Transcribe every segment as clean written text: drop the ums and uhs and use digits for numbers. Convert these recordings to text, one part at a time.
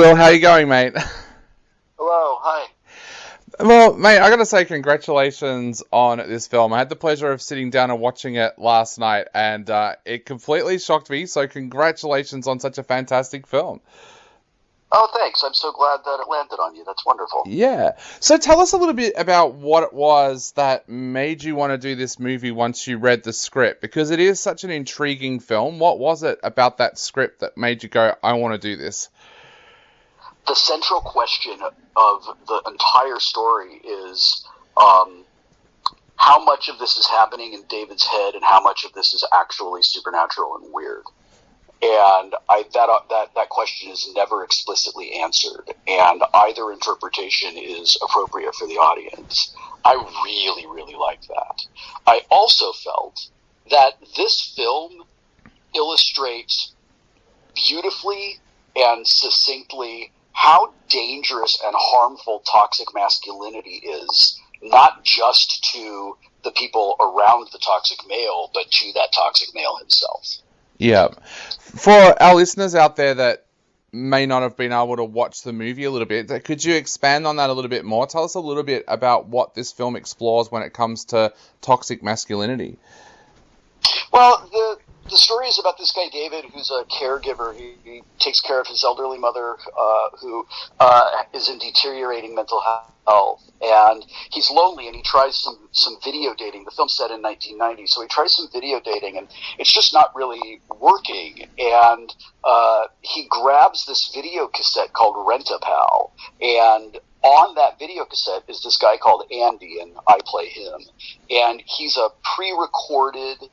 Will, how you going, mate? Hello, hi. Well, mate, I gotta say congratulations on this film. I had the pleasure of sitting down and watching it last night, and it completely shocked me, so congratulations on such a fantastic film. Oh, thanks. I'm so glad that it landed on you. That's wonderful. Yeah. So tell us a little bit about what it was that made you want to do this movie once you read the script, because it is such an intriguing film. What was it about that script that made you go, I want to do this? The central question of the entire story is um, how much of this is happening in David's head and how much of this is actually supernatural and weird. And that question is never explicitly answered, and either interpretation is appropriate for the audience. I really, really like that. I also felt that this film illustrates beautifully and succinctly how dangerous and harmful toxic masculinity is, not just to the people around the toxic male, but to that toxic male himself. Yeah. For our listeners out there that may not have been able to watch the movie a little bit, could you expand on that a little bit more? Tell us a little bit about what this film explores when it comes to toxic masculinity. Well, the story is about this guy David, who's a caregiver. He takes care of his elderly mother, who is in deteriorating mental health, and he's lonely. And he tries some video dating. The film's set in 1990, so he tries some video dating, and it's just not really working. And he grabs this video cassette called Rent-A-Pal, and on that video cassette is this guy called Andy, and I play him. And he's a pre-recorded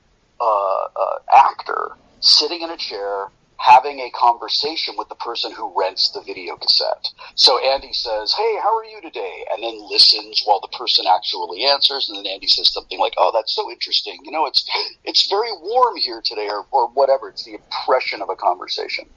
actor sitting in a chair having a conversation with the person who rents the video cassette. So Andy says, "Hey, how are you today?" And then listens while the person actually answers. And then Andy says something like, "Oh, that's so interesting. You know, it's very warm here today," or whatever. It's the impression of a conversation.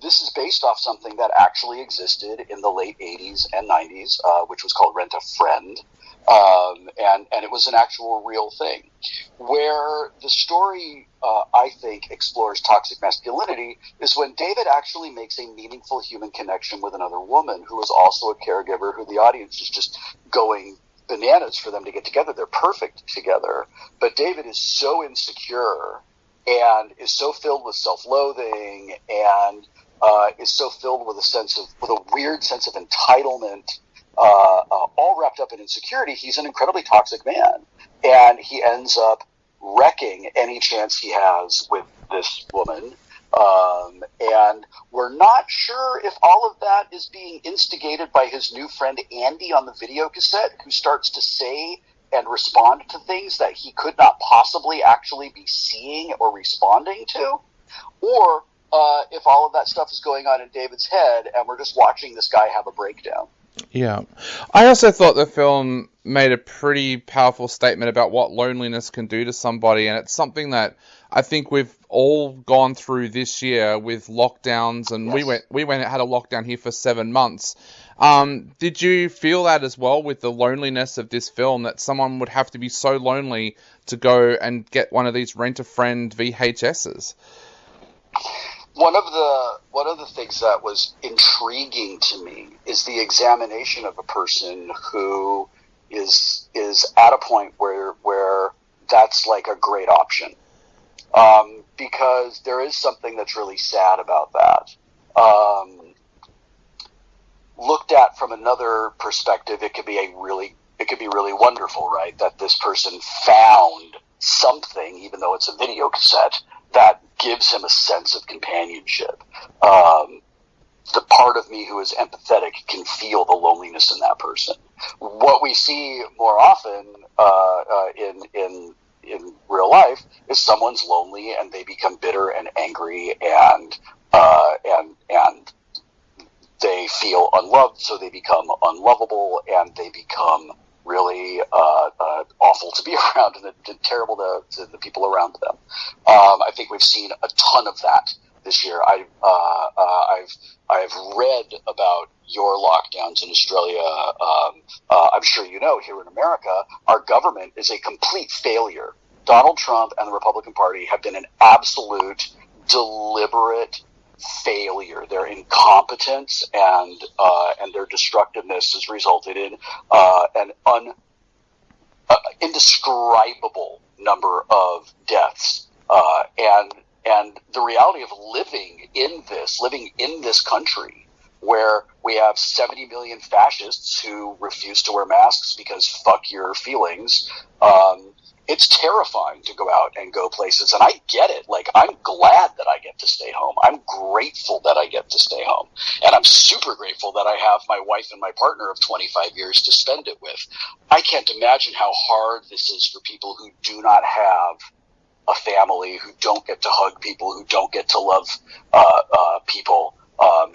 This is based off something that actually existed in the late 80s and 90s, which was called Rent-A-Friend. And it was an actual real thing. Where the story, I think, explores toxic masculinity is when David actually makes a meaningful human connection with another woman who is also a caregiver, who the audience is just going bananas for them to get together. They're perfect together. But David is so insecure and is so filled with self-loathing and is so filled with a weird sense of entitlement, all wrapped up in insecurity. He's an incredibly toxic man, and he ends up wrecking any chance he has with this woman. And we're not sure if all of that is being instigated by his new friend Andy on the video cassette, who starts to say and respond to things that he could not possibly actually be seeing or responding to, or if all of that stuff is going on in David's head and we're just watching this guy have a breakdown. Yeah. I also thought the film made a pretty powerful statement about what loneliness can do to somebody, and it's something that I think we've all gone through this year with lockdowns, and Yes. we went and had a lockdown here for 7 months. Did you feel that as well with the loneliness of this film, that someone would have to be so lonely to go and get one of these Rent-A-Friend VHSs? One of the things that was intriguing to me is the examination of a person who is at a point where that's like a great option, because there is something that's really sad about that. Looked at from another perspective, it could be really wonderful, right? That this person found something, even though it's a video cassette, that gives him a sense of companionship. The part of me who is empathetic can feel the loneliness in that person. What we see more often in real life is someone's lonely and they become bitter and angry and they feel unloved, so they become unlovable and they become really awful to be around and terrible to the people around them. I think we've seen a ton of that this year. I've read about your lockdowns in Australia. I'm sure you know, here in America, our government is a complete failure. Donald Trump and the Republican Party have been an absolute, deliberate failure, their incompetence, and their destructiveness has resulted in an indescribable number of deaths, and the reality of living in this country where we have 70 million fascists who refuse to wear masks because fuck your feelings. It's terrifying to go out and go places, and I get it. Like, I'm glad that I get to stay home. I'm grateful that I get to stay home, and I'm super grateful that I have my wife and my partner of 25 years to spend it with. I can't imagine how hard this is for people who do not have a family, who don't get to hug people, who don't get to love people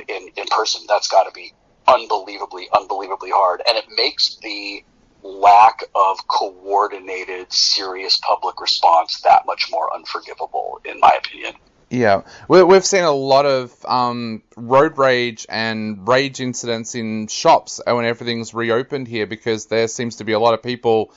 in person. That's got to be unbelievably hard, and it makes the lack of coordinated, serious public response that much more unforgivable, in my opinion. Yeah, we've seen a lot of road rage and rage incidents in shops when everything's reopened here, because there seems to be a lot of people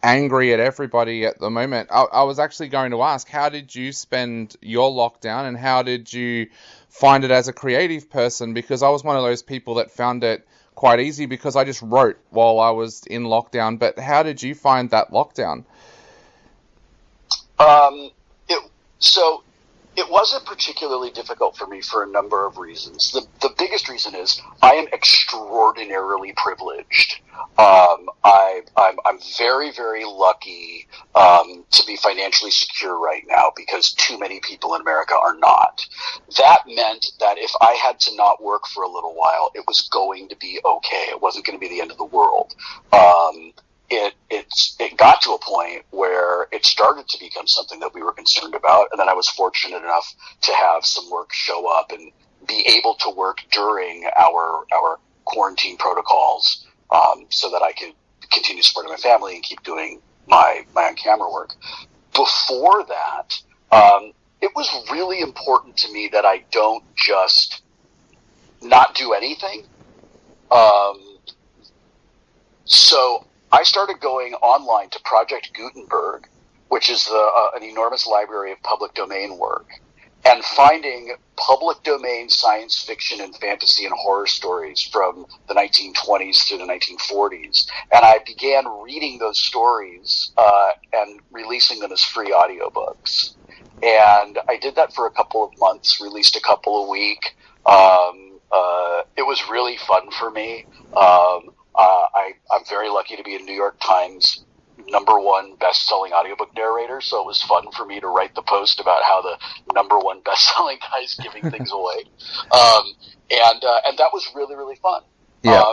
angry at everybody at the moment. I was actually going to ask, how did you spend your lockdown, and how did you find it as a creative person? Because I was one of those people that found it quite easy because I just wrote while I was in lockdown. But how did you find that lockdown? It wasn't particularly difficult for me for a number of reasons. The biggest reason is I am extraordinarily privileged. I'm very, very lucky to be financially secure right now, because too many people in America are not. That meant that if I had to not work for a little while, it was going to be okay. It wasn't going to be the end of the world. It got to a point where it started to become something that we were concerned about, and then I was fortunate enough to have some work show up and be able to work during our quarantine protocols, so that I could continue supporting my family and keep doing my on-camera work. Before that, it was really important to me that I don't just not do anything. So I started going online to Project Gutenberg, which is an enormous library of public domain work, and finding public domain science fiction and fantasy and horror stories from the 1920s through the 1940s. And I began reading those stories and releasing them as free audiobooks. And I did that for a couple of months, released a couple a week. It was really fun for me. I'm very lucky to be a New York Times #1 best-selling audiobook narrator, so it was fun for me to write the post about how the #1 best-selling guy is giving things away. And that was really, really fun. Yeah.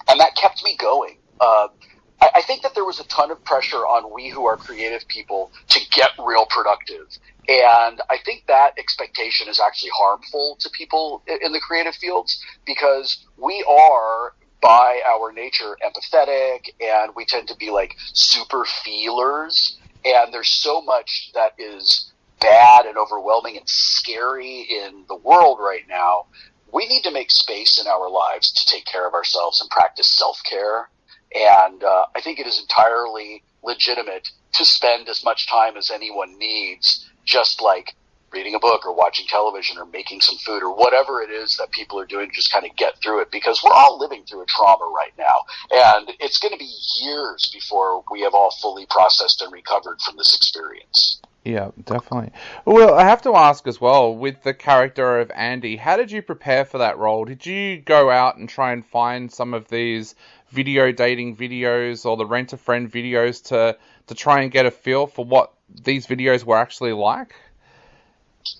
And that kept me going. I think that there was a ton of pressure on we who are creative people to get real productive. And I think that expectation is actually harmful to people in the creative fields, because we are, by our nature, empathetic, and we tend to be like super feelers, and there's so much that is bad and overwhelming and scary in the world right now. We need to make space in our lives to take care of ourselves and practice self-care, and I think it is entirely legitimate to spend as much time as anyone needs, just like reading a book or watching television or making some food or whatever it is that people are doing to just kind of get through it, because we're all living through a trauma right now, and it's going to be years before we have all fully processed and recovered from this experience. Yeah, definitely. Well, I have to ask as well, with the character of Andy, how did you prepare for that role? Did you go out and try and find some of these video dating videos or the Rent-A-Friend videos to try and get a feel for what these videos were actually like?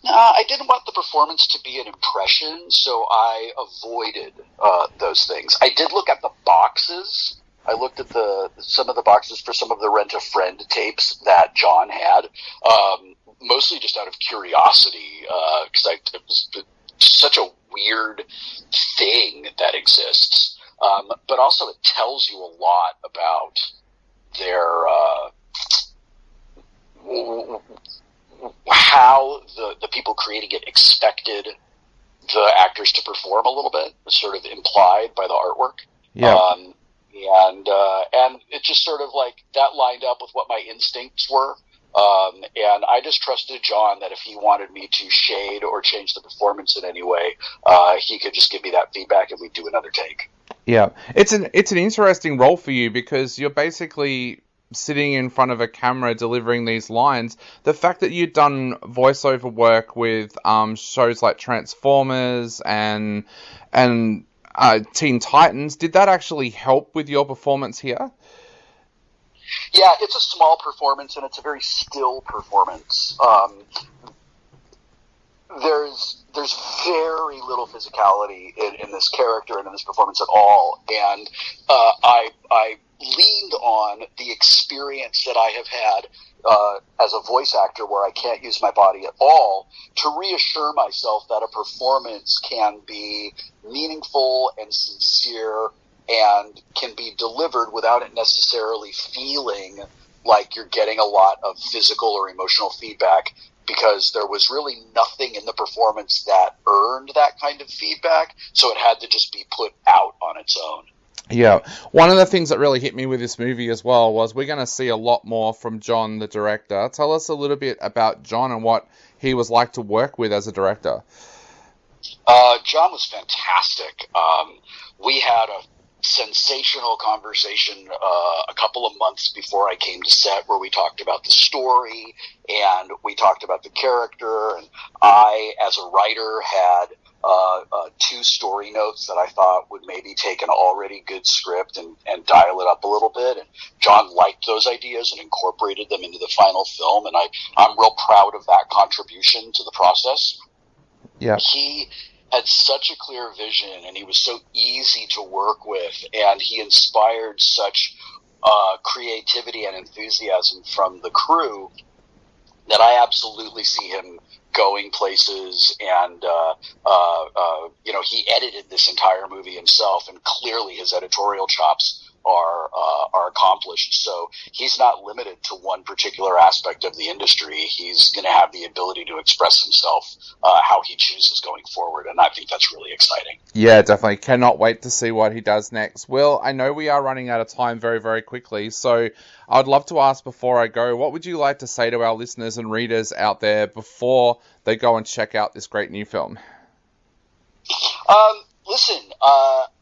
I didn't want the performance to be an impression, so I avoided those things. I did look at the boxes. I looked at some of the boxes for some of the Rent-A-Friend tapes that John had, mostly just out of curiosity, because it was such a weird thing that exists. But also it tells you a lot about their how the people creating it expected the actors to perform a little bit, sort of implied by the artwork. Yeah. And it just sort of like that lined up with what my instincts were. And I just trusted John that if he wanted me to shade or change the performance in any way, he could just give me that feedback and we'd do another take. Yeah, it's an interesting role for you because you're basically sitting in front of a camera delivering these lines. The fact that you'd done voiceover work with shows like Transformers and Teen Titans, did that actually help with your performance here? Yeah, it's a small performance and it's a very still performance. There's very little physicality in this character and in this performance at all, and I leaned on the experience that I have had as a voice actor, where I can't use my body at all, to reassure myself that a performance can be meaningful and sincere and can be delivered without it necessarily feeling like you're getting a lot of physical or emotional feedback, because there was really nothing in the performance that earned that kind of feedback, so it had to just be put out on its own. Yeah. One of the things that really hit me with this movie as well was we're going to see a lot more from John, the director. Tell us a little bit about John and what he was like to work with as a director. John was fantastic. We had a sensational conversation a couple of months before I came to set, where we talked about the story and we talked about the character, and I, as a writer, had two story notes that I thought would maybe take an already good script and dial it up a little bit, and John liked those ideas and incorporated them into the final film, and I'm real proud of that contribution to the process. Yeah. He had such a clear vision, and he was so easy to work with, and he inspired such creativity and enthusiasm from the crew that I absolutely see him going places, and he edited this entire movie himself, and clearly his editorial chops are accomplished. So he's not limited to one particular aspect of the industry. He's going to have the ability to express himself how he chooses going forward, and I think that's really exciting. Yeah, definitely. Cannot wait to see what he does next. Will, I know we are running out of time very, very quickly, so I'd love to ask before I go, what would you like to say to our listeners and readers out there before they go and check out this great new film? Listen,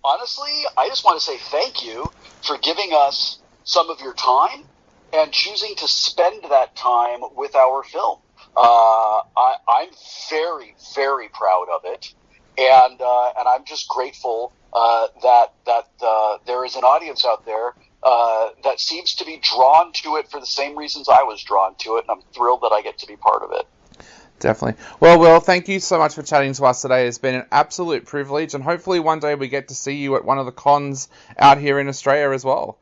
honestly, I just want to say thank you for giving us some of your time and choosing to spend that time with our film. I'm very, very proud of it, and I'm just grateful that there is an audience out there that seems to be drawn to it for the same reasons I was drawn to it, and I'm thrilled that I get to be part of it. Definitely. Well, Will, thank you so much for chatting to us today. It's been an absolute privilege, and hopefully one day we get to see you at one of the cons out here in Australia as well.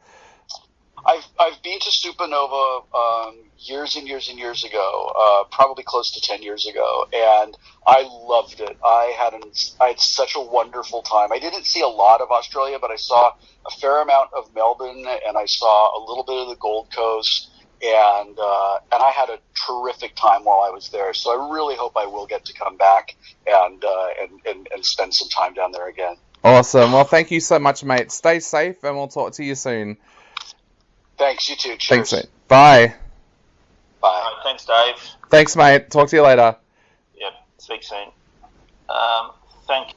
I've been to Supernova years and years and years ago, probably close to 10 years ago, and I loved it. I had such a wonderful time. I didn't see a lot of Australia, but I saw a fair amount of Melbourne, and I saw a little bit of the Gold Coast, and I had a terrific time while I was there. So I really hope I will get to come back and spend some time down there again. Awesome. Well, thank you so much, mate. Stay safe, and we'll talk to you soon. Thanks, you too. Cheers. Thanks, mate. Bye. Bye. Thanks, Dave. Thanks, mate. Talk to you later. Yep. Speak soon. Thank you.